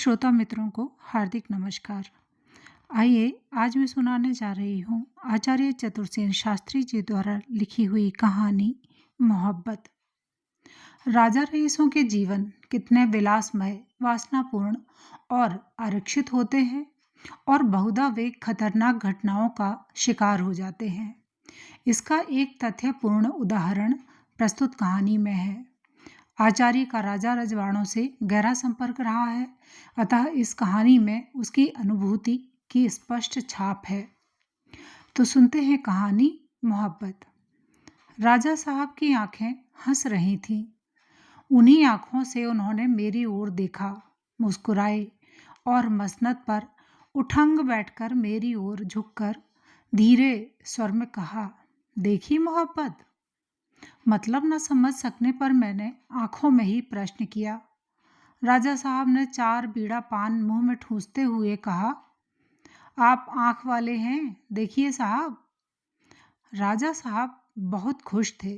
श्रोता मित्रों को हार्दिक नमस्कार। आइए आज मैं सुनाने जा रही हूँ आचार्य चतुरसेन शास्त्री जी द्वारा लिखी हुई कहानी मोहब्बत। राजा रईसों के जीवन कितने विलासमय, वासनापूर्ण और आरक्षित होते हैं और बहुधा वे खतरनाक घटनाओं का शिकार हो जाते हैं। इसका एक तथ्यपूर्ण उदाहरण प्रस्तुत कहानी में है। आचार्य का राजा रजवाड़ों से गहरा संपर्क रहा है, अतः इस कहानी में उसकी अनुभूति की स्पष्ट छाप है। तो सुनते हैं कहानी मोहब्बत। राजा साहब की आंखें हंस रही थीं। उन्हीं आंखों से उन्होंने मेरी ओर देखा, मुस्कुराए और मसनद पर उठंग बैठकर मेरी ओर झुककर धीरे स्वर में कहा, देखी मोहब्बत। मतलब न समझ सकने पर मैंने आंखों में ही प्रश्न किया। राजा साहब ने 4 बीड़ा पान मुंह में ठूंसते हुए कहा, आप आंख वाले हैं, देखिए साहब। राजा साहब बहुत खुश थे।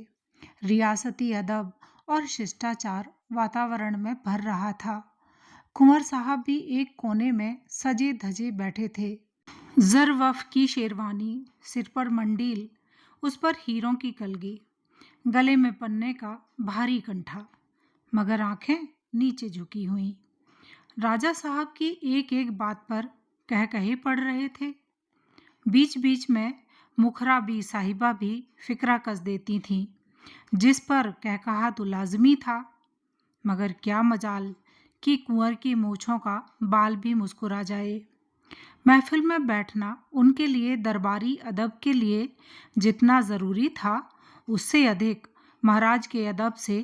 रियासती अदब और शिष्टाचार वातावरण में भर रहा था। कुंवर साहब भी एक कोने में सजे धजे बैठे थे। जरवफ की शेरवानी, सिर पर मंडील, उस पर हीरों की कलगी, गले में पन्ने का भारी कंठा, मगर आंखें नीचे झुकी हुई। राजा साहब की एक एक बात पर कह कहे पड़ रहे थे। बीच बीच में मुखरा भी साहिबा भी फिक्रा कस देती थीं, जिस पर कह कहा तो लाजमी था। मगर क्या मजाल कि कुंवर की मूछों का बाल भी मुस्कुरा जाए। महफिल में बैठना उनके लिए दरबारी अदब के लिए जितना ज़रूरी था, उससे अधिक महाराज के अदब से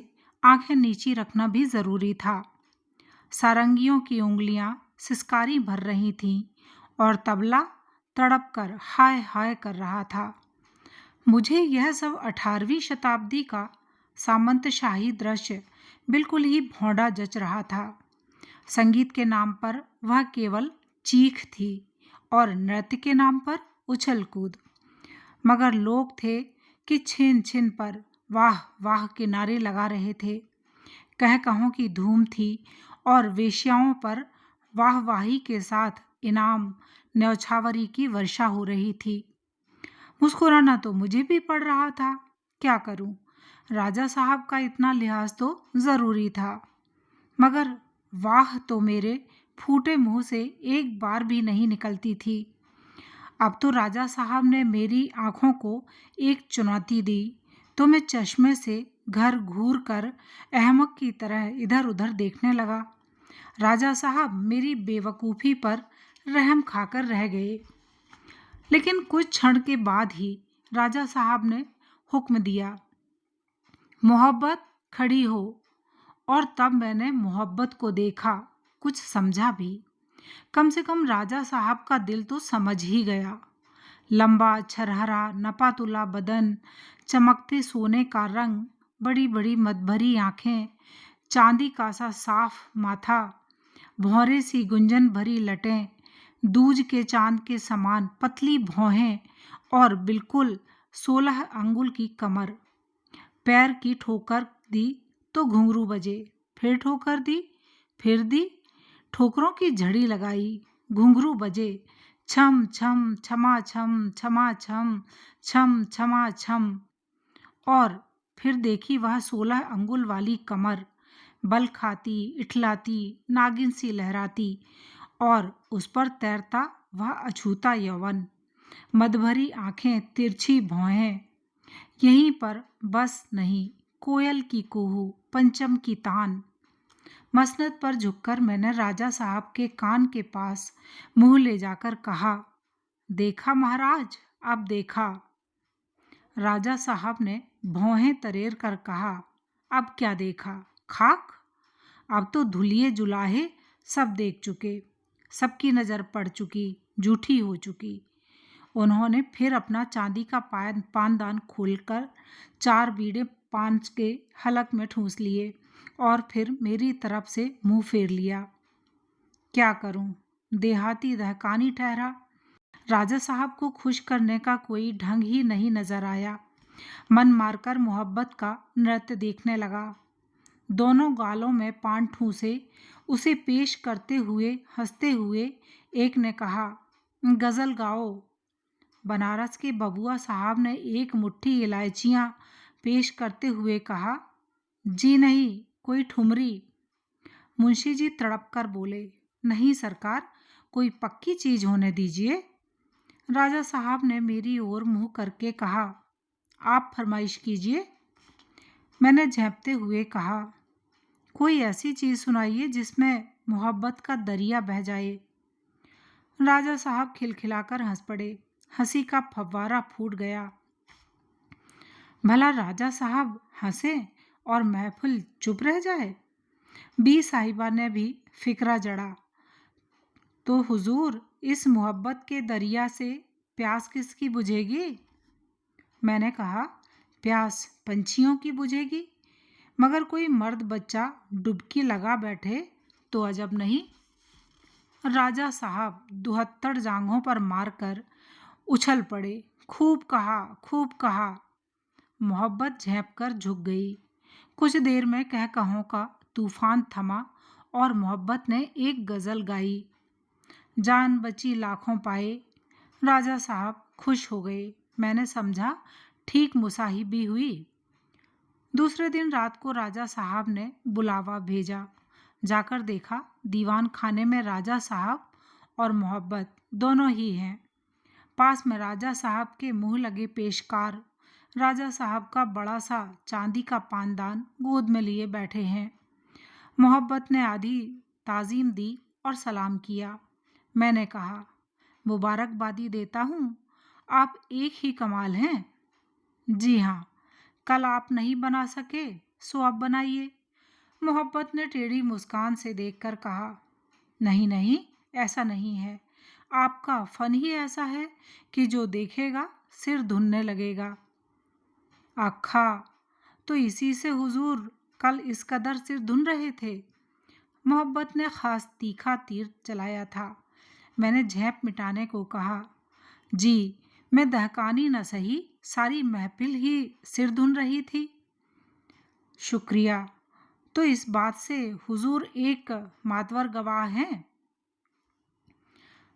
आंखें नीची रखना भी ज़रूरी था। सारंगियों की उंगलियां सिसकारी भर रही थीं और तबला तड़प कर हाय हाय कर रहा था। मुझे यह सब 18वीं शताब्दी का सामंतशाही दृश्य बिल्कुल ही भौंडा जच रहा था। संगीत के नाम पर वह केवल चीख थी और नृत्य के नाम पर उछल कूद। मगर लोग थे कि छिन छिन पर वाह वाह के नारे लगा रहे थे। कह कहों की धूम थी और वेश्याओं पर वाहवाही के साथ इनाम न्यौछावरी की वर्षा हो रही थी। मुस्कुराना तो मुझे भी पड़ रहा था। क्या करूं? राजा साहब का इतना लिहाज तो ज़रूरी था। मगर वाह तो मेरे फूटे मुंह से एक बार भी नहीं निकलती थी। अब तो राजा साहब ने मेरी आंखों को एक चुनौती दी, तो मैं चश्मे से घर घूर कर अहमक की तरह इधर उधर देखने लगा। राजा साहब मेरी बेवकूफ़ी पर रहम खाकर रह गए। लेकिन कुछ क्षण के बाद ही राजा साहब ने हुक्म दिया, मोहब्बत खड़ी हो। और तब मैंने मोहब्बत को देखा, कुछ समझा भी। कम से कम राजा साहब का दिल तो समझ ही गया। लंबा छरहरा नपातुला बदन, चमकते सोने का रंग, बड़ी बड़ी मदभरी आंखें, चांदी का सा साफ माथा, भौरे सी गुंजन भरी लटें, दूज के चांद के समान पतली भौहें और बिल्कुल 16 अंगुल की कमर। पैर की ठोकर दी तो घुंघरू बजे, फिर ठोकर दी, फिर दी, ठोकरों की झड़ी लगाई, घुंघरू बजे, छम छम छमा छम छमा छम छम छमा छम। और फिर देखी वह 16 अंगुल वाली कमर, बल खाती, इठलाती, नागिन सी लहराती, और उस पर तैरता वह अछूता यौवन, मदभरी आंखें, तिरछी भौहें। यहीं पर बस नहीं, कोयल की कुहू, पंचम की तान। मसनद पर झुककर मैंने राजा साहब के कान के पास मुंह ले जाकर कहा, देखा महाराज, अब देखा। राजा साहब ने भौहें तरेर कर कहा, अब क्या देखा? खाक। अब तो धुलिये जुलाहे सब देख चुके, सबकी नज़र पड़ चुकी, झूठी हो चुकी। उन्होंने फिर अपना चांदी का पानदान खोलकर 4 बीड़े पान के हलक में ठूंस लिए और फिर मेरी तरफ से मुंह फेर लिया। क्या करूं? देहाती दहकानी ठहरा। राजा साहब को खुश करने का कोई ढंग ही नहीं नजर आया। मन मारकर मोहब्बत का नृत्य देखने लगा। दोनों गालों में पान ठूंसे उसे पेश करते हुए हंसते हुए एक ने कहा, गजल गाओ। बनारस के बबुआ साहब ने एक मुट्ठी इलायचियां पेश करते हुए कहा, जी नहीं, कोई ठुमरी। मुंशी जी तड़प कर बोले, नहीं सरकार, कोई पक्की चीज होने दीजिए। राजा साहब ने मेरी ओर मुंह करके कहा, आप फरमाइश कीजिए। मैंने झेंपते हुए कहा, कोई ऐसी चीज सुनाइए जिसमें मोहब्बत का दरिया बह जाए। राजा साहब खिलखिलाकर हंस पड़े। हंसी का फव्वारा फूट गया। भला राजा साहब हंसे और महफिल चुप रह जाए। बी साहिबा ने भी फिक्रा जड़ा, तो हुजूर, इस मोहब्बत के दरिया से प्यास किसकी बुझेगी? मैंने कहा, प्यास पंछियों की बुझेगी, मगर कोई मर्द बच्चा डुबकी लगा बैठे तो अजब नहीं। राजा साहब 72 जांघों पर मारकर उछल पड़े। खूब कहा, खूब कहा। मोहब्बत झेंप कर झुक गई। कुछ देर में कह कहों का तूफान थमा और मोहब्बत ने एक गजल गाई। जान बची लाखों पाए। राजा साहब खुश हो गए। मैंने समझा ठीक मुसाहिबी हुई। दूसरे दिन रात को राजा साहब ने बुलावा भेजा। जाकर देखा, दीवान खाने में राजा साहब और मोहब्बत दोनों ही हैं। पास में राजा साहब के मुंह लगे पेशकार राजा साहब का बड़ा सा चांदी का पानदान गोद में लिए बैठे हैं। मोहब्बत ने आधी ताजीम दी और सलाम किया। मैंने कहा, मुबारकबादी देता हूँ, आप एक ही कमाल हैं। जी हाँ, कल आप नहीं बना सके सो आप बनाइए। मोहब्बत ने टेढ़ी मुस्कान से देखकर कहा, नहीं नहीं, ऐसा नहीं है। आपका फन ही ऐसा है कि जो देखेगा सिर धुनने लगेगा। आखा, तो इसी से हुजूर कल इस कदर सिर धुन रहे थे। मोहब्बत ने खास तीखा तीर चलाया था। मैंने झेंप मिटाने को कहा, जी, मैं दहकानी न सही, सारी महफिल ही सिर धुन रही थी। शुक्रिया। तो इस बात से हुजूर एक मातवर गवाह हैं।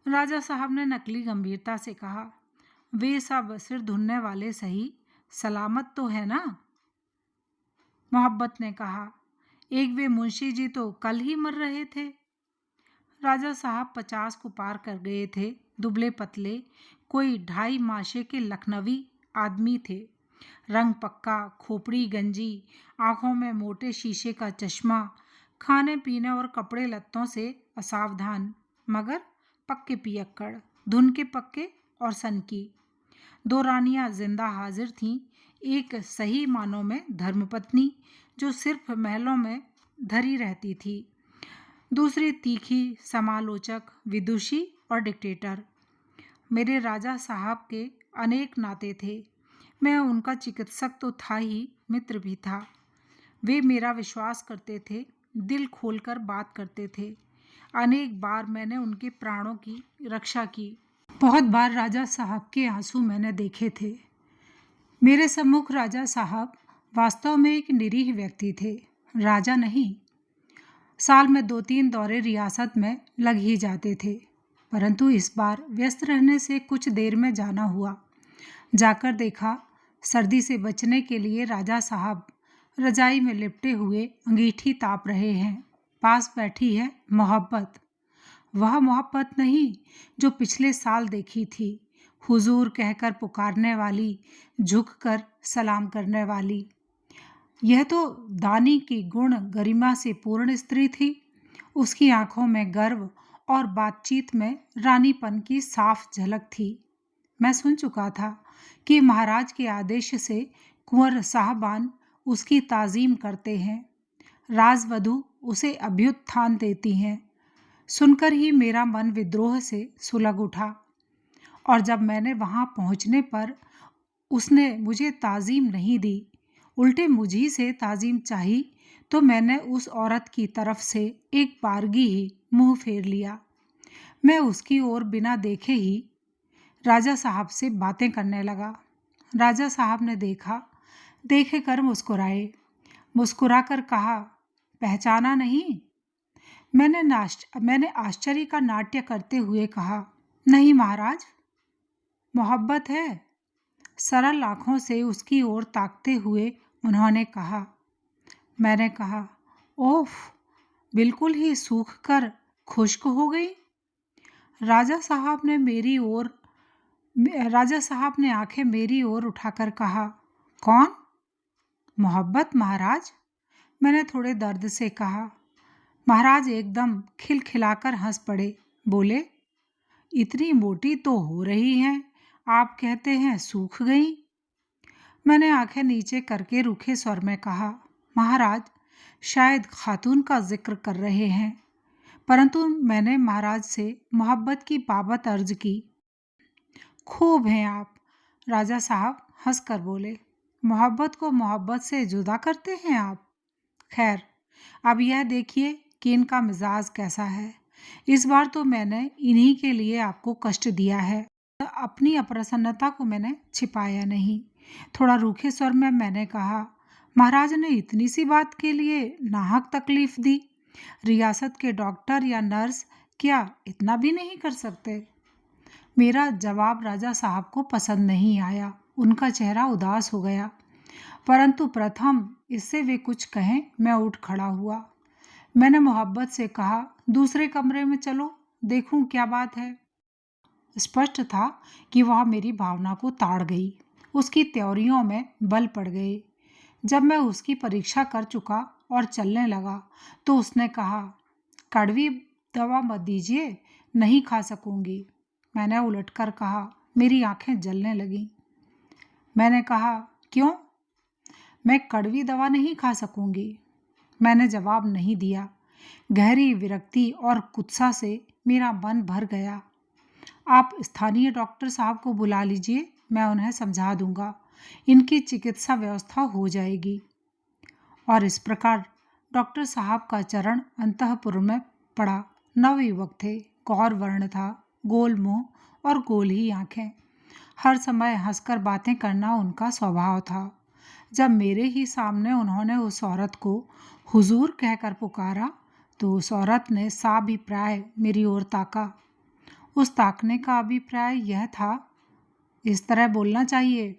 राजा साहब ने नकली गंभीरता से कहा, वे सब सिर धुनने वाले सही, सलामत तो है ना? मोहब्बत ने कहा, एक वे मुंशी जी तो कल ही मर रहे थे। राजा साहब 50 को पार कर गए थे। दुबले पतले, कोई 2.5 माशे के लखनवी आदमी थे। रंग पक्का, खोपड़ी गंजी, आंखों में मोटे शीशे का चश्मा, खाने पीने और कपड़े लत्तों से असावधान, मगर पक्के पियक्कड़, धुन के पक्के और सन की। 2 रानियां जिंदा हाजिर थीं। एक सही मानों में धर्मपत्नी जो सिर्फ महलों में धरी रहती थी, दूसरी तीखी समालोचक, विदुषी और डिक्टेटर। मेरे राजा साहब के अनेक नाते थे। मैं उनका चिकित्सक तो था ही, मित्र भी था। वे मेरा विश्वास करते थे, दिल खोलकर बात करते थे। अनेक बार मैंने उनके प्राणों की रक्षा की। बहुत बार राजा साहब के आंसू मैंने देखे थे। मेरे सम्मुख राजा साहब वास्तव में एक निरीह व्यक्ति थे, राजा नहीं। साल में 2-3 दौरे रियासत में लग ही जाते थे, परंतु इस बार व्यस्त रहने से कुछ देर में जाना हुआ। जाकर देखा, सर्दी से बचने के लिए राजा साहब रजाई में लिपटे हुए अंगीठी ताप रहे हैं। पास बैठी है मोहब्बत। वह मोहब्बत नहीं जो पिछले साल देखी थी, हुजूर कहकर पुकारने वाली, झुककर सलाम करने वाली। यह तो दानी की गुण गरिमा से पूर्ण स्त्री थी। उसकी आंखों में गर्व और बातचीत में रानीपन की साफ झलक थी। मैं सुन चुका था कि महाराज के आदेश से कुंवर साहबान उसकी ताजीम करते हैं, राजवधु उसे अभ्युत्थान देती हैं। सुनकर ही मेरा मन विद्रोह से सुलग उठा, और जब मैंने वहां पहुंचने पर उसने मुझे ताजीम नहीं दी, उल्टे मुझी से ताजीम चाही, तो मैंने उस औरत की तरफ से एक बारगी ही मुंह फेर लिया। मैं उसकी ओर बिना देखे ही राजा साहब से बातें करने लगा। राजा साहब ने देखा, देखे कर मुस्कुराए। मुस्कुराकर कहा, पहचाना नहीं? मैंने आश्चर्य का नाट्य करते हुए कहा, नहीं महाराज, मोहब्बत है। सरल आंखों से उसकी ओर ताकते हुए उन्होंने कहा। मैंने कहा, ओफ, बिल्कुल ही सूख कर खुश्क हो गई। राजा साहब ने आंखें मेरी ओर उठाकर कहा, कौन? मोहब्बत महाराज, मैंने थोड़े दर्द से कहा। महाराज एकदम खिलखिलाकर हंस पड़े। बोले, इतनी मोटी तो हो रही हैं, आप कहते हैं सूख गई। मैंने आंखें नीचे करके रूखे स्वर में कहा, महाराज शायद खातून का जिक्र कर रहे हैं, परंतु मैंने महाराज से मोहब्बत की बाबत अर्ज की। खूब हैं आप, राजा साहब हंसकर बोले। मोहब्बत को मोहब्बत से जुदा करते हैं आप? खैर, अब यह देखिए कि इनका मिजाज कैसा है। इस बार तो मैंने इन्हीं के लिए आपको कष्ट दिया है। अपनी अप्रसन्नता को मैंने छिपाया नहीं। थोड़ा रूखे स्वर में मैंने कहा, महाराज ने इतनी सी बात के लिए नाहक तकलीफ दी। रियासत के डॉक्टर या नर्स क्या इतना भी नहीं कर सकते? मेरा जवाब राजा साहब को पसंद नहीं आया। उनका चेहरा उदास हो गया। परंतु प्रथम इससे वे कुछ कहें, मैं उठ खड़ा हुआ। मैंने मोहब्बत से कहा, दूसरे कमरे में चलो, देखूं क्या बात है। स्पष्ट था कि वह मेरी भावना को ताड़ गई। उसकी त्योरियों में बल पड़ गए। जब मैं उसकी परीक्षा कर चुका और चलने लगा तो उसने कहा, कड़वी दवा मत दीजिए, नहीं खा सकूंगी। मैंने उलटकर कहा। मेरी आंखें जलने लगीं। मैंने कहा, क्यों? मैं कड़वी दवा नहीं खा सकूंगी। मैंने जवाब नहीं दिया। गहरी विरक्ति और कुत्सा से मेरा मन भर गया। आप स्थानीय डॉक्टर साहब को बुला लीजिए, मैं उन्हें समझा दूंगा, इनकी चिकित्सा व्यवस्था हो जाएगी। और इस प्रकार डॉक्टर साहब का चरण अंतःपुर में पड़ा। नवयुवक थे, गौर वर्ण था, गोल मुंह और गोल ही आंखें। हर समय हंसकर बातें करना उनका स्वभाव था। जब मेरे ही सामने उन्होंने उस औरत को हुजूर कहकर पुकारा तो उस औरत ने साभिप्राय मेरी ओर ताका। उस ताकने का अभिप्राय यह था, इस तरह बोलना चाहिए।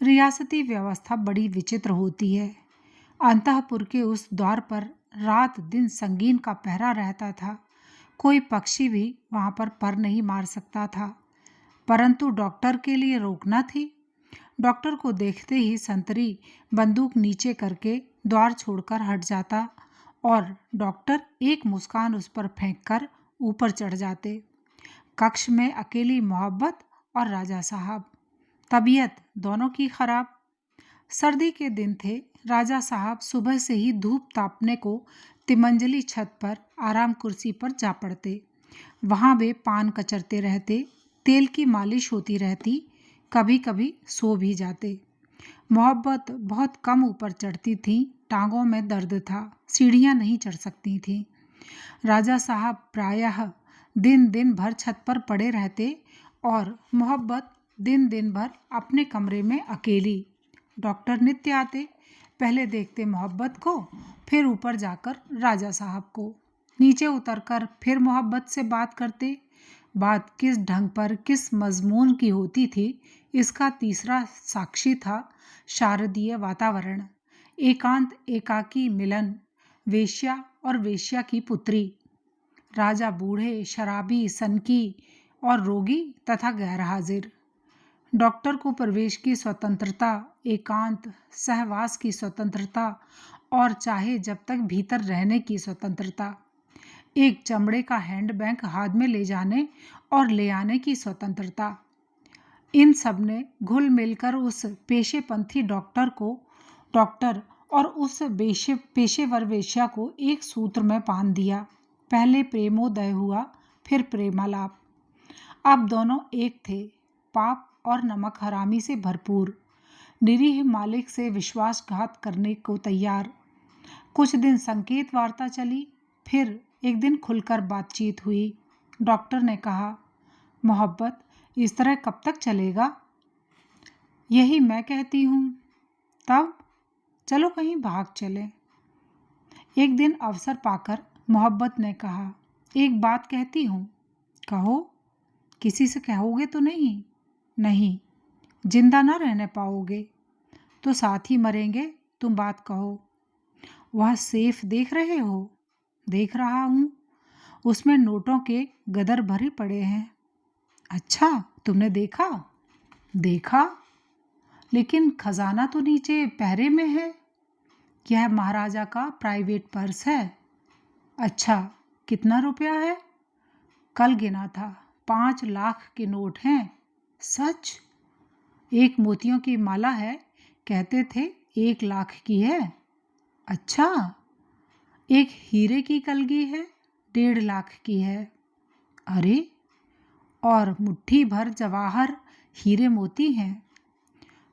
रियासती व्यवस्था बड़ी विचित्र होती है। अंतःपुर के उस द्वार पर रात दिन संगीन का पहरा रहता था। कोई पक्षी भी वहां पर पर नहीं मार सकता था, परंतु डॉक्टर के लिए रोकना थी। डॉक्टर को देखते ही संतरी बंदूक नीचे करके द्वार छोड़कर हट जाता और डॉक्टर एक मुस्कान उस पर फेंककर ऊपर चढ़ जाते। कक्ष में अकेली मोहब्बत और राजा साहब। तबीयत दोनों की खराब। सर्दी के दिन थे। राजा साहब सुबह से ही धूप तापने को तिमंजली छत पर आराम कुर्सी पर जा पड़ते। वहां वे पान कचरते रहते, तेल की मालिश होती रहती, कभी कभी सो भी जाते। मोहब्बत बहुत कम ऊपर चढ़ती थी, टांगों में दर्द था, सीढ़ियां नहीं चढ़ सकती थीं। राजा साहब प्रायः दिन दिन भर छत पर पड़े रहते और मोहब्बत दिन दिन भर अपने कमरे में अकेली। डॉक्टर नित्य आते, पहले देखते मोहब्बत को, फिर ऊपर जाकर राजा साहब को, नीचे उतरकर फिर मोहब्बत से बात करते। बात किस ढंग पर, किस मजमून की होती थी, इसका तीसरा साक्षी था शारदीय वातावरण। एकांत, एकाकी मिलन, वेश्या और वेश्या की पुत्री। राजा बूढ़े, शराबी, सनकी और रोगी तथा गैर हाजिर। डॉक्टर को प्रवेश की स्वतंत्रता, एकांत, सहवास की स्वतंत्रता और चाहे जब तक भीतर रहने की स्वतंत्रता। एक चमड़े का हैंड बैग हाथ में ले जाने और ले आने की स्वतंत्रता। इन सब ने घुल मिलकर उस पेशेपंथी डॉक्टर और उस पेशेवर वेश्या को एक सूत्र में बांध दिया। पहले प्रेमोदय हुआ, फिर प्रेमालाप। अब दोनों एक थे, पाप और नमक हरामी से भरपूर, निरीह मालिक से विश्वासघात करने को तैयार। कुछ दिन संकेत वार्ता चली, फिर एक दिन खुलकर बातचीत हुई। डॉक्टर ने कहा, मोहब्बत इस तरह कब तक चलेगा? यही मैं कहती हूँ। तब चलो कहीं भाग चले। एक दिन अवसर पाकर मोहब्बत ने कहा, एक बात कहती हूँ। कहो। किसी से कहोगे तो नहीं? नहीं, जिंदा ना रहने पाओगे तो साथ ही मरेंगे। तुम बात कहो। वह सेफ देख रहे हो? देख रहा हूँ। उसमें नोटों के गदर भरे पड़े हैं। अच्छा, तुमने देखा? देखा, लेकिन खजाना तो नीचे पहरे में है। यह महाराजा का प्राइवेट पर्स है। अच्छा, कितना रुपया है? कल गिना था, 5 लाख के नोट हैं। सच? एक मोतियों की माला है, कहते थे 1 लाख की है। अच्छा, एक हीरे की कलगी है, 1.5 लाख की है। अरे, और मुट्ठी भर जवाहर हीरे मोती हैं।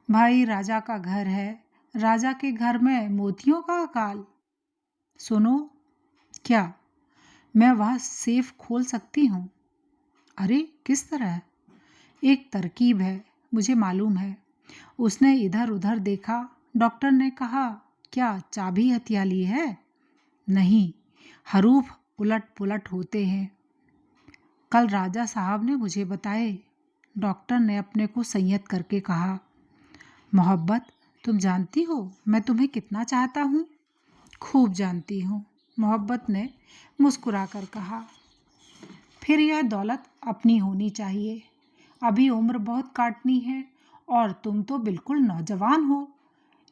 भाई, राजा का घर है, राजा के घर में मोतियों का अकाल। सुनो। क्या? मैं वह सेफ खोल सकती हूँ। अरे, किस तरह? एक तरकीब है, मुझे मालूम है। उसने इधर उधर देखा। डॉक्टर ने कहा, क्या चाबी हथियाली है? नहीं, हरूफ उलट पुलट होते हैं। कल राजा साहब ने मुझे बताए। डॉक्टर ने अपने को संयत करके कहा, मोहब्बत, तुम जानती हो मैं तुम्हें कितना चाहता हूँ? खूब जानती हूँ, मोहब्बत ने मुस्कुराकर कहा। फिर यह दौलत अपनी होनी चाहिए। अभी उम्र बहुत काटनी है और तुम तो बिल्कुल नौजवान हो।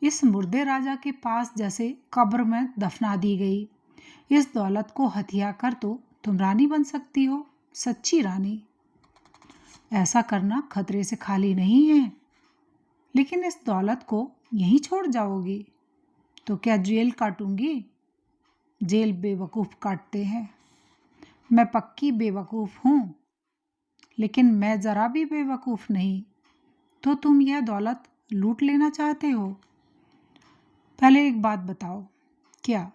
इस मुर्दे राजा के पास जैसे कब्र में दफना दी गई। इस दौलत को हथिया कर तो तुम रानी बन सकती हो, सच्ची रानी। ऐसा करना खतरे से खाली नहीं है। लेकिन इस दौलत को यहीं छोड़ जाओगी तो क्या जेल काटूंगी? जेल बेवकूफ़ काटते हैं। मैं पक्की बेवकूफ़ हूँ, लेकिन मैं ज़रा भी बेवकूफ़ नहीं। तो तुम यह दौलत लूट लेना चाहते हो? पहले एक बात बताओ, क्या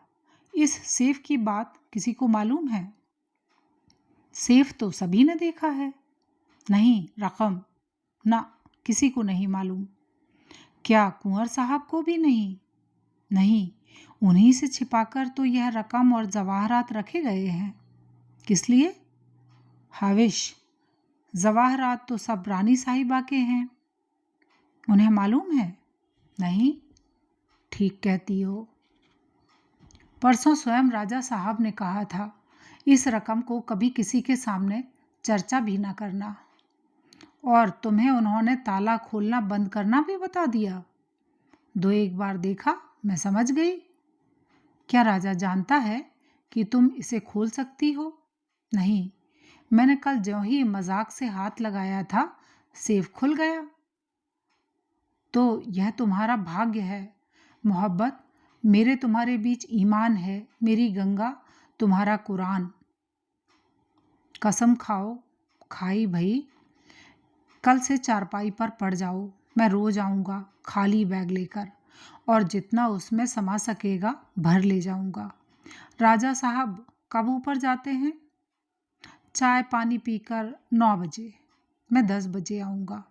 इस सेफ की बात किसी को मालूम है? सेफ तो सभी ने देखा है। नहीं, रकम ना, किसी को नहीं मालूम। क्या कुंवर साहब को भी नहीं? नहीं, उन्हीं से छिपाकर तो यह रकम और जवाहरात रखे गए हैं। किस लिए? हाविश। जवाहरात तो सब रानी साहिबा के हैं। उन्हें मालूम है? नहीं। ठीक कहती हो। परसों स्वयं राजा साहब ने कहा था, इस रकम को कभी किसी के सामने चर्चा भी ना करना। और तुम्हें उन्होंने ताला खोलना बंद करना भी बता दिया। 2-1 बार देखा, मैं समझ गई। क्या राजा जानता है कि तुम इसे खोल सकती हो? नहीं, मैंने कल ज्यों ही मजाक से हाथ लगाया था, सेफ खुल गया। तो यह तुम्हारा भाग्य है, मोहब्बत। मेरे तुम्हारे बीच ईमान है, मेरी गंगा, तुम्हारा कुरान। कसम खाओ। खाई भई। कल से चारपाई पर पड़ जाओ। मैं रोज आऊँगा खाली बैग लेकर, और जितना उसमें समा सकेगा भर ले जाऊँगा। राजा साहब कब ऊपर जाते हैं? चाय पानी पीकर 9 बजे। मैं 10 बजे आऊँगा।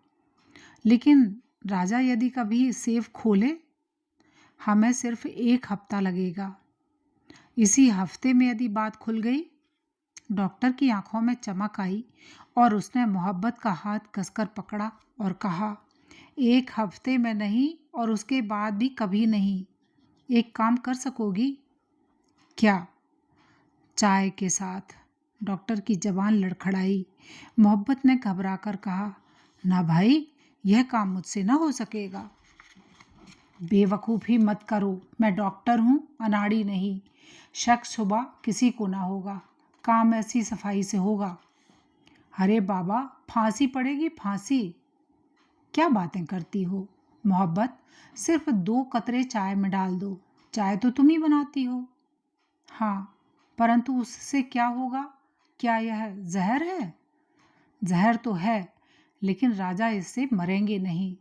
लेकिन राजा यदि कभी सेफ खोले, हमें सिर्फ 1 हफ्ता लगेगा। इसी हफ्ते में यदि बात खुल गई। डॉक्टर की आंखों में चमक आई और उसने मोहब्बत का हाथ कसकर पकड़ा और कहा, 1 हफ्ते में नहीं और उसके बाद भी कभी नहीं। एक काम कर सकोगी? क्या? चाय के साथ। डॉक्टर की जबान लड़खड़ाई। मोहब्बत ने घबराकर कहा, ना भाई, यह काम मुझसे ना हो सकेगा। बेवकूफ़ी मत करो, मैं डॉक्टर हूँ, अनाड़ी नहीं। शक शुबा किसी को ना होगा। काम ऐसी सफाई से होगा। अरे बाबा, फांसी पड़ेगी, फांसी। क्या बातें करती हो मोहब्बत? सिर्फ 2 कतरे चाय में डाल दो। चाय तो तुम ही बनाती हो। हाँ, परंतु उससे क्या होगा? क्या यह जहर है? जहर तो है, लेकिन राजा इससे मरेंगे नहीं,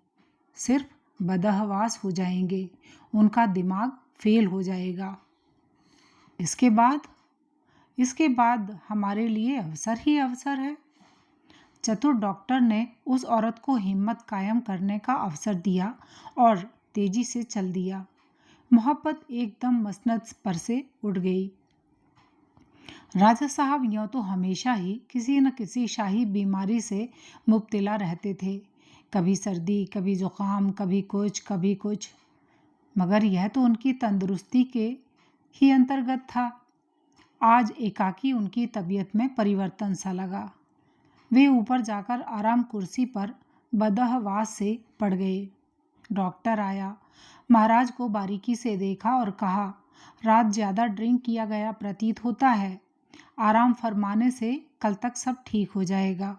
सिर्फ बदहवास हो जाएंगे। उनका दिमाग फेल हो जाएगा। इसके बाद हमारे लिए अवसर ही अवसर है। चतुर डॉक्टर ने उस औरत को हिम्मत कायम करने का अवसर दिया और तेजी से चल दिया। मोहब्बत एकदम मसनद पर से उठ गई। राजा साहब यूं तो हमेशा ही किसी न किसी शाही बीमारी से मुब्तला रहते थे। कभी सर्दी, कभी जुकाम, कभी कुछ, मगर यह तो उनकी तंदुरुस्ती के ही अंतर्गत था। आज एकाकी उनकी तबीयत में परिवर्तन सा लगा। वे ऊपर जाकर आराम कुर्सी पर बदहवास से पड़ गए। डॉक्टर आया, महाराज को बारीकी से देखा और कहा, रात ज्यादा ड्रिंक किया गया प्रतीत होता है। आराम फरमाने से कल तक सब ठीक हो जाएगा।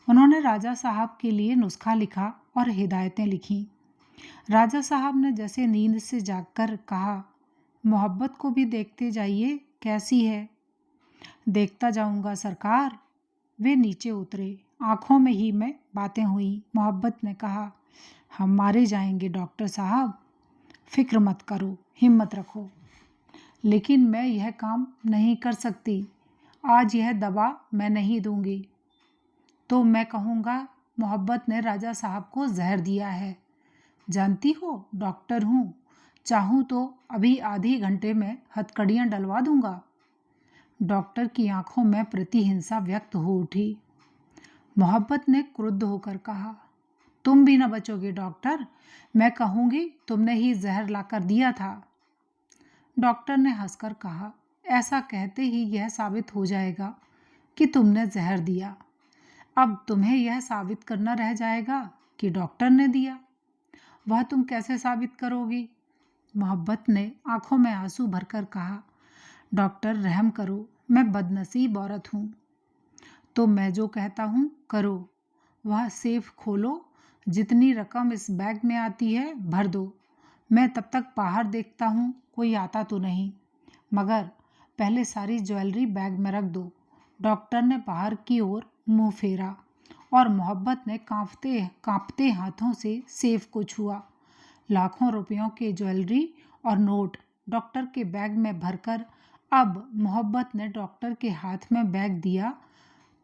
उन्होंने राजा साहब के लिए नुस्खा लिखा और हिदायतें लिखीं। राजा साहब ने जैसे नींद से जागकर कहा, मोहब्बत को भी देखते जाइए कैसी है। देखता जाऊंगा सरकार। वे नीचे उतरे। आंखों में ही में बातें हुई। मोहब्बत ने कहा, हम मारे जाएंगे डॉक्टर साहब, फिक्र मत करो, हिम्मत रखो। लेकिन मैं यह काम नहीं कर सकती। आज यह दवा मैं नहीं दूंगी तो मैं कहूँगा मोहब्बत ने राजा साहब को जहर दिया है। जानती हो, डॉक्टर हूँ, चाहूँ तो अभी आधे घंटे में हथकड़ियाँ डलवा दूंगा। डॉक्टर की आंखों में प्रतिहिंसा व्यक्त हो उठी। मोहब्बत ने क्रुद्ध होकर कहा, तुम भी न बचोगे डॉक्टर, मैं कहूँगी तुमने ही जहर लाकर दिया था। डॉक्टर ने हंसकर कहा, ऐसा कहते ही यह साबित हो जाएगा कि तुमने जहर दिया। अब तुम्हें यह साबित करना रह जाएगा कि डॉक्टर ने दिया। वह तुम कैसे साबित करोगी? मोहब्बत ने आंखों में आंसू भरकर कहा, डॉक्टर रहम करो, मैं बदनसीब औरत हूँ। तो मैं जो कहता हूँ करो। वह सेफ खोलो, जितनी रकम इस बैग में आती है भर दो। मैं तब तक बाहर देखता हूँ कोई आता तो नहीं, मगर पहले सारी ज्वेलरी बैग में रख दो। डॉक्टर ने बाहर की ओर मुंह फेरा और मोहब्बत ने कांपते हाथों से सेफ को छुआ। लाखों रुपयों के ज्वेलरी और नोट डॉक्टर के बैग में भरकर अब मोहब्बत ने डॉक्टर के हाथ में बैग दिया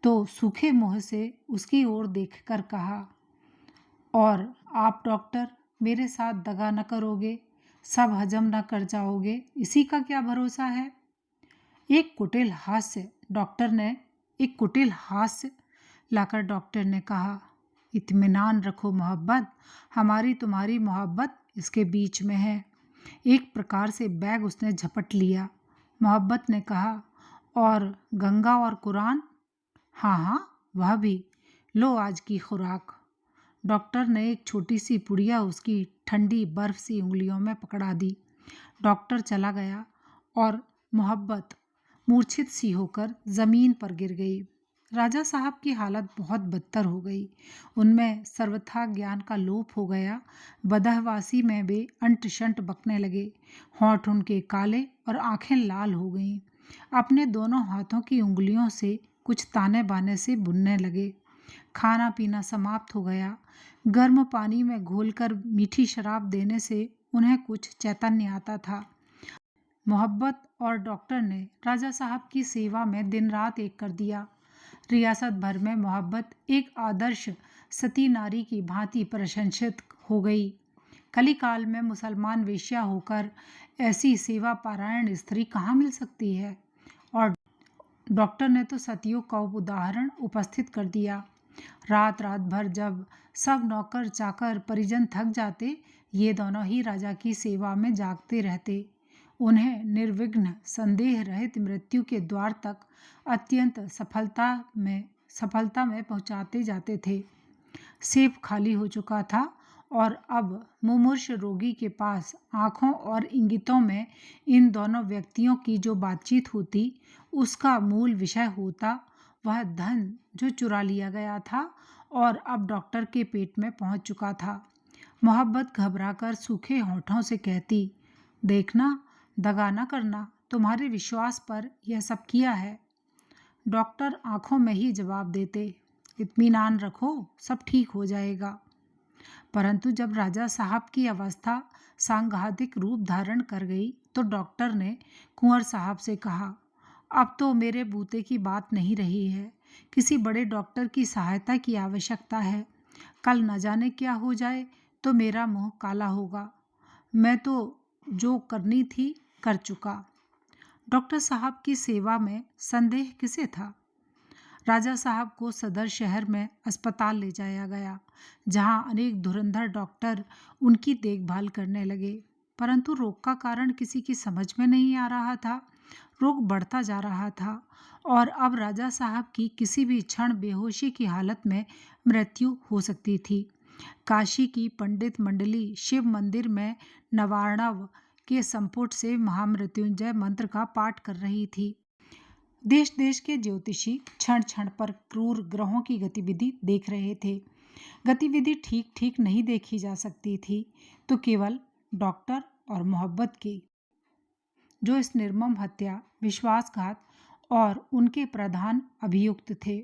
तो सूखे मुंह से उसकी ओर देखकर कहा, और आप डॉक्टर मेरे साथ दगा न करोगे, सब हजम न कर जाओगे, इसी का क्या भरोसा है? एक कुटिल हास्य लाकर डॉक्टर ने कहा, इत्मीनान रखो मोहब्बत, हमारी तुम्हारी मोहब्बत इसके बीच में है। एक प्रकार से बैग उसने झपट लिया। मोहब्बत ने कहा, और गंगा और कुरान? हाँ हाँ, वह भी लो आज की खुराक। डॉक्टर ने एक छोटी सी पुड़िया उसकी ठंडी बर्फ सी उंगलियों में पकड़ा दी। डॉक्टर चला गया और मोहब्बत मूर्छित सी होकर जमीन पर गिर गई। राजा साहब की हालत बहुत बदतर हो गई। उनमें सर्वथा ज्ञान का लोप हो गया। बदहवासी में वे अंट शंट बकने लगे। होंठ उनके काले और आंखें लाल हो गईं। अपने दोनों हाथों की उंगलियों से कुछ ताने बाने से बुनने लगे। खाना पीना समाप्त हो गया। गर्म पानी में घोलकर मीठी शराब देने से उन्हें कुछ चैतन्य आता था। मोहब्बत और डॉक्टर ने राजा साहब की सेवा में दिन रात एक कर दिया। रियासत भर में मोहब्बत एक आदर्श सती नारी की भांति प्रशंसित हो गई। कलिकाल में मुसलमान वेश्या होकर ऐसी सेवा पारायण स्त्री कहाँ मिल सकती है? और डॉक्टर ने तो सतियों का उदाहरण उपस्थित कर दिया। रात रात भर जब सब नौकर चाकर परिजन थक जाते, ये दोनों ही राजा की सेवा में जागते रहते। उन्हें निर्विघ्न संदेह रहित मृत्यु के द्वार तक अत्यंत सफलता में पहुंचाते जाते थे। सेफ खाली हो चुका था और अब मुमूर्ष रोगी के पास आंखों और इंगितों में इन दोनों व्यक्तियों की जो बातचीत होती, उसका मूल विषय होता वह धन जो चुरा लिया गया था और अब डॉक्टर के पेट में पहुंच चुका था। मोहब्बत घबराकर सूखे होठों से कहती, देखना, दगा न करना, तुम्हारे विश्वास पर यह सब किया है। डॉक्टर आंखों में ही जवाब देते, इत्मीनान रखो, सब ठीक हो जाएगा। परंतु जब राजा साहब की अवस्था सांघातिक रूप धारण कर गई तो डॉक्टर ने कुंवर साहब से कहा, अब तो मेरे बूते की बात नहीं रही है, किसी बड़े डॉक्टर की सहायता की आवश्यकता है। कल न जाने क्या हो जाए तो मेरा मुंह काला होगा। मैं तो जो करनी थी कर चुका। डॉक्टर साहब की सेवा में संदेह किसे था। राजा साहब को सदर शहर में अस्पताल ले जाया गया, जहां अनेक धुरंधर डॉक्टर उनकी देखभाल करने लगे, परंतु रोग का कारण किसी की समझ में नहीं आ रहा था। रोग बढ़ता जा रहा था और अब राजा साहब की किसी भी क्षण बेहोशी की हालत में मृत्यु हो सकती थी। काशी की पंडित मंडली शिव मंदिर में नवार्णव के संपुट से महामृत्युंजय मंत्र का पाठ कर रही थी। देश देश के ज्योतिषी क्षण क्षण पर क्रूर ग्रहों की गतिविधि देख रहे थे। गतिविधि ठीक ठीक नहीं देखी जा सकती थी तो केवल डॉक्टर और मोहब्बत की, जो इस निर्मम हत्या, विश्वासघात और उनके प्रधान अभियुक्त थे।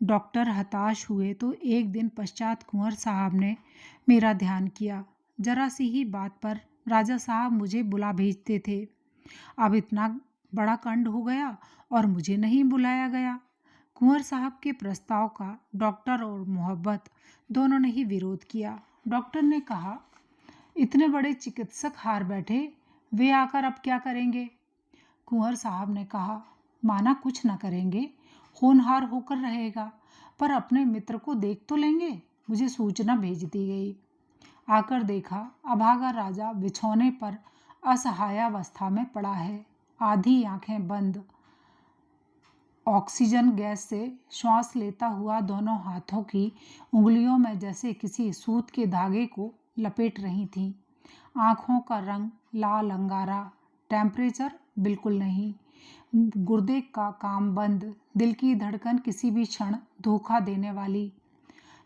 डॉक्टर हताश हुए तो एक दिन पश्चात कुंवर साहब ने मेरा ध्यान किया। जरा सी ही बात पर राजा साहब मुझे बुला भेजते थे। अब इतना बड़ा कांड हो गया और मुझे नहीं बुलाया गया। कुंवर साहब के प्रस्ताव का डॉक्टर और मोहब्बत दोनों ने ही विरोध किया। डॉक्टर ने कहा, इतने बड़े चिकित्सक हार बैठे, वे आकर अब क्या करेंगे। कुंवर साहब ने कहा, माना कुछ न करेंगे, होनहार होकर रहेगा, पर अपने मित्र को देख तो लेंगे। मुझे सूचना भेज दी गई। आकर देखा, अभागा राजा बिछौने पर असहायावस्था में पड़ा है, आधी आंखें बंद, ऑक्सीजन गैस से श्वास लेता हुआ दोनों हाथों की उंगलियों में जैसे किसी सूत के धागे को लपेट रही थी। आंखों का रंग लाल अंगारा, टेम्परेचर बिल्कुल नहीं, गुर्दे का काम बंद, दिल की धड़कन किसी भी क्षण धोखा देने वाली।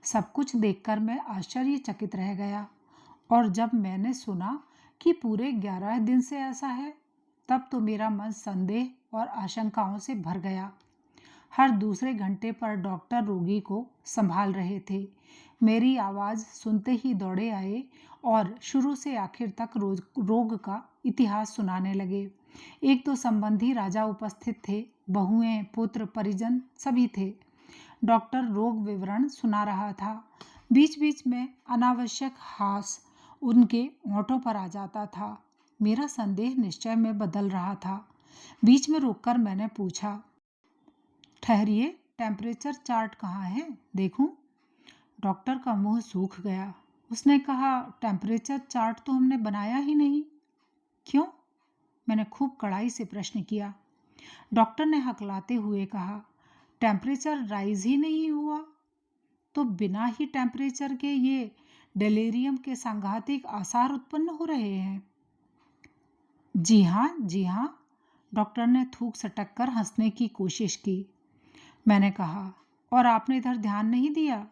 सब कुछ देखकर मैं आश्चर्यचकित रह गया और जब मैंने सुना कि पूरे 11 दिन से ऐसा है, तब तो मेरा मन संदेह और आशंकाओं से भर गया। हर दूसरे घंटे पर डॉक्टर रोगी को संभाल रहे थे। मेरी आवाज़ सुनते ही दौड़े आए और शुरू से आखिर तक रोग का इतिहास सुनाने लगे। एक तो संबंधी राजा उपस्थित थे, बहुएं, पुत्र, परिजन सभी थे। डॉक्टर रोग विवरण सुना रहा था। बीच बीच में अनावश्यक हास उनके होंठों पर आ जाता था। मेरा संदेह निश्चय में बदल रहा था। बीच में रोककर मैंने पूछा, ठहरिए, टेम्परेचर चार्ट कहाँ है, देखूं। डॉक्टर का मुंह सूख गया। उसने कहा, टेम्परेचर चार्ट तो हमने बनाया ही नहीं। क्यों? मैंने खूब कड़ाई से प्रश्न किया। डॉक्टर ने हकलाते हुए कहा, टेम्परेचर राइज ही नहीं हुआ तो बिना ही टेम्परेचर के ये डेलेरियम के सांघातिक आसार उत्पन्न हो रहे हैं। जी हाँ, डॉक्टर ने थूक सटक कर हंसने की कोशिश की। मैंने कहा, और आपने इधर ध्यान नहीं दिया?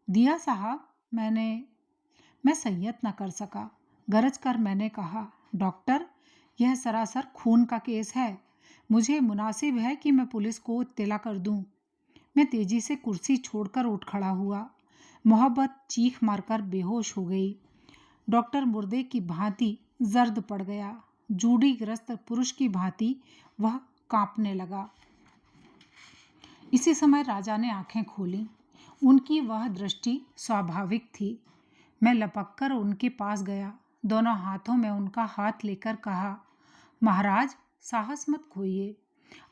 दिया साहब, मैं संयत न कर सका। गरज कर मैंने कहा, डॉक्टर, यह सरासर खून का केस है। मुझे मुनासिब है कि मैं पुलिस को इत्तला कर दूं। मैं तेजी से कुर्सी छोड़कर उठ खड़ा हुआ। मोहब्बत चीख मारकर बेहोश हो गई। डॉक्टर मुर्दे की भांति जर्द पड़ गया। जूड़ी ग्रस्त पुरुष की भांति वह कांपने लगा। इसी समय राजा ने आंखें खोली। उनकी वह दृष्टि स्वाभाविक थी। मैं लपककर उनके पास गया, दोनों हाथों में उनका हाथ लेकर कहा, महाराज, साहस मत खोइए,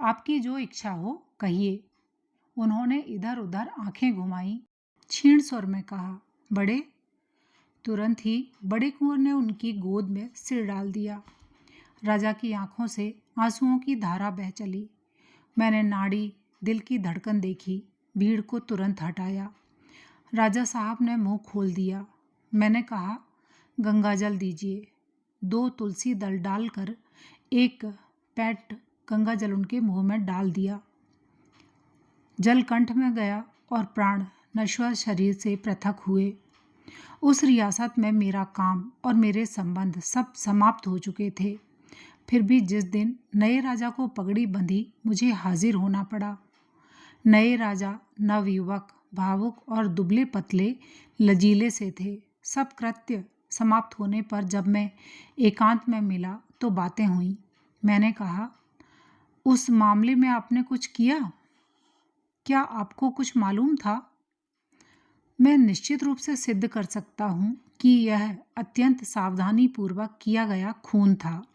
आपकी जो इच्छा हो कहिए। उन्होंने इधर उधर आंखें घुमाई, क्षीण स्वर में कहा, बड़े। तुरंत ही बड़े कुंवर ने उनकी गोद में सिर डाल दिया। राजा की आंखों से आंसुओं की धारा बह चली। मैंने नाड़ी, दिल की धड़कन देखी, भीड़ को तुरंत हटाया। राजा साहब ने मुंह खोल दिया। मैंने कहा, गंगाजल दीजिए। 2 तुलसी दल डालकर एक पैट गंगाजल उनके मुंह में डाल दिया। जल कंठ में गया और प्राण नश्वर शरीर से पृथक हुए। उस रियासत में मेरा काम और मेरे संबंध सब समाप्त हो चुके थे। फिर भी जिस दिन नए राजा को पगड़ी बंधी, मुझे हाजिर होना पड़ा। नए राजा नवयुवक, भावुक और दुबले पतले लजीले से थे। सब कृत्य समाप्त होने पर जब मैं एकांत में मिला तो बातें हुई। मैंने कहा, उस मामले में आपने कुछ किया? क्या आपको कुछ मालूम था? मैं निश्चित रूप से सिद्ध कर सकता हूँ कि यह अत्यंत सावधानीपूर्वक किया गया खून था,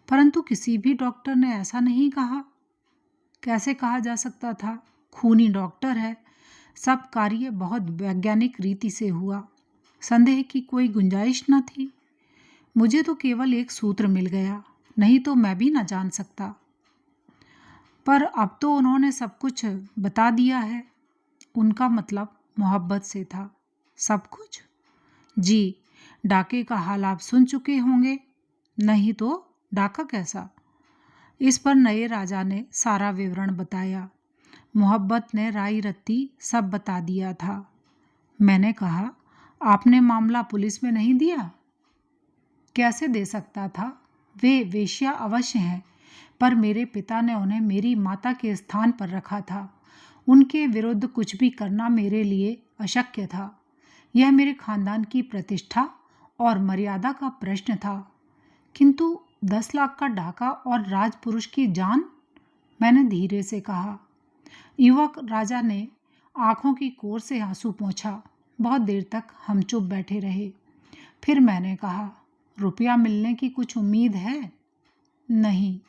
परंतु किसी भी डॉक्टर ने ऐसा नहीं कहा। कैसे कहा जा सकता था? खूनी डॉक्टर है। सब कार्य बहुत वैज्ञानिक रीति से हुआ। संदेह की कोई गुंजाइश न थी। मुझे तो केवल एक सूत्र मिल गया, नहीं तो मैं भी न जान सकता। पर अब तो उन्होंने सब कुछ बता दिया है। उनका मतलब मोहब्बत से था। सब कुछ? जी। डाके का हाल आप सुन चुके होंगे। नहीं तो डाका कैसा? इस पर नए राजा ने सारा विवरण बताया। मोहब्बत ने राई रत्ती सब बता दिया था। मैंने कहा, आपने मामला पुलिस में नहीं दिया? कैसे दे सकता था? वे वेश्या अवश्य हैं, पर मेरे पिता ने उन्हें मेरी माता के स्थान पर रखा था। उनके विरुद्ध कुछ भी करना मेरे लिए अशक्य था। यह मेरे खानदान की प्रतिष्ठा और मर्यादा का प्रश्न था। किंतु 10 लाख का डाका और राजपुरुष की जान? मैंने धीरे से कहा। युवक राजा ने आंखों की कोर से आंसू पोंछा। बहुत देर तक हम चुप बैठे रहे। फिर मैंने कहा, रुपया मिलने की कुछ उम्मीद है? नहीं।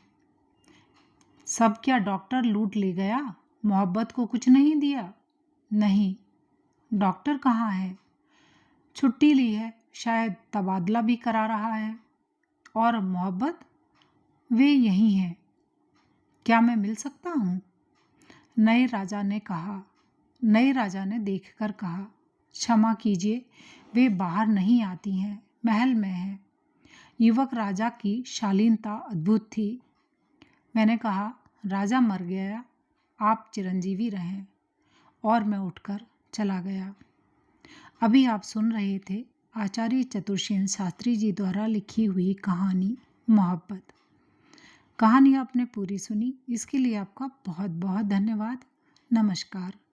सब क्या डॉक्टर लूट ले गया? मोहब्बत को कुछ नहीं दिया? नहीं। डॉक्टर कहाँ है? छुट्टी ली है, शायद तबादला भी करा रहा है। और मोहब्बत? वे यही हैं। क्या मैं मिल सकता हूँ? नए राजा ने देखकर कहा, क्षमा कीजिए, वे बाहर नहीं आती हैं, महल में हैं। युवक राजा की शालीनता अद्भुत थी। मैंने कहा, राजा मर गया, आप चिरंजीवी रहें। और मैं उठकर चला गया। अभी आप सुन रहे थे आचार्य चतुर्सेन शास्त्री जी द्वारा लिखी हुई कहानी मोहब्बत। कहानी आपने पूरी सुनी, इसके लिए आपका बहुत बहुत धन्यवाद। नमस्कार।